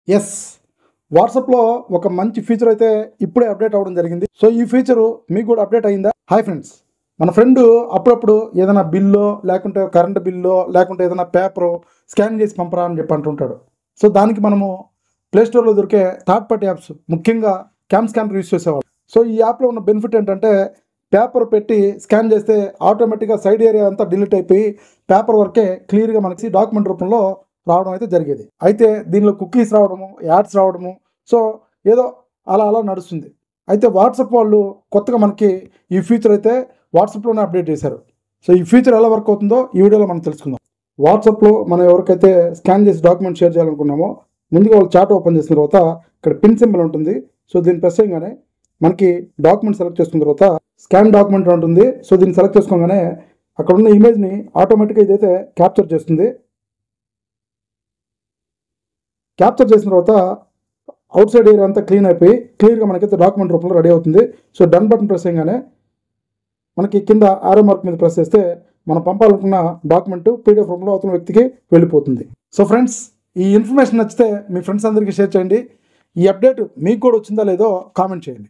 Yes, వాట్సాప్లో ఒక మంచి ఫీచర్ అయితే ఇప్పుడే అప్డేట్ అవ్వడం జరిగింది. సో ఈ ఫీచరు మీకు కూడా అప్డేట్ అయిందా? హాయ్ ఫ్రెండ్స్, మన ఫ్రెండ్ అప్పుడప్పుడు ఏదైనా బిల్లో లేకుంటే కరెంట్ బిల్లో లేకుంటే ఏదైనా పేపరు స్కాన్ చేసి పంపరా అని చెప్పి అంటుంటాడు. సో దానికి మనము ప్లేస్టోర్లో దొరికే థర్డ్ పార్టీ యాప్స్, ముఖ్యంగా క్యామ్ స్కానర్ యూస్ చేసేవాళ్ళు. సో ఈ యాప్లో ఉన్న బెనిఫిట్ ఏంటంటే పేపర్ పెట్టి స్కాన్ చేస్తే ఆటోమేటిక్గా సైడ్ ఏరియా అంతా డిలీట్ అయిపోయి పేపర్ వర్కే క్లియర్గా మనకి డాక్యుమెంట్ రూపంలో రావడం అయితే జరిగేది. అయితే దీనిలో కుకీస్ రావడము, యాడ్స్ రావడము, సో ఏదో అలా అలా నడుస్తుంది. అయితే వాట్సాప్ వాళ్ళు కొత్తగా మనకి ఈ ఫీచర్ అయితే వాట్సాప్లోనే అప్డేట్ చేశారు. సో ఈ ఫీచర్ ఎలా వర్క్ అవుతుందో ఈ వీడియోలో మనం తెలుసుకుందాం. వాట్సాప్లో మనం ఎవరికైతే స్కాన్ చేసి డాక్యుమెంట్ షేర్ చేయాలనుకున్నామో ముందుగా వాళ్ళు చాట్ ఓపెన్ చేసిన తర్వాత ఇక్కడ పిన్ సింబల్ ఉంటుంది. సో దీన్ని ప్రెస్ చేయగానే మనకి డాక్యుమెంట్ సెలెక్ట్ చేసుకున్న తర్వాత స్కాన్ డాక్యుమెంట్ ఉంటుంది. సో దీన్ని సెలెక్ట్ చేసుకోగానే అక్కడ ఉన్న ఇమేజ్ని ఆటోమేటిక్గా ఇదైతే క్యాప్చర్ చేస్తుంది. క్యాప్చర్ చేసిన తర్వాత అవుట్ సైడ్ ఏరియా అంతా క్లీన్ అయిపోయి క్లియర్గా మనకైతే డాక్యుమెంట్ రూపంలో రెడీ అవుతుంది. సో డన్ బటన్ ప్రెస్ చేయగానే మనకి కింద ఆరో మార్క్ మీద ప్రెస్ చేస్తే మనం పంపాలనుకున్న డాక్యుమెంట్ పీడిఎఫ్ రూపంలో అవతల వ్యక్తికి వెళ్ళిపోతుంది. సో ఫ్రెండ్స్, ఈ ఇన్ఫర్మేషన్ నచ్చితే మీ ఫ్రెండ్స్ అందరికీ షేర్ చేయండి. ఈ అప్డేట్ మీకు కూడా వచ్చిందా లేదో కామెంట్ చేయండి.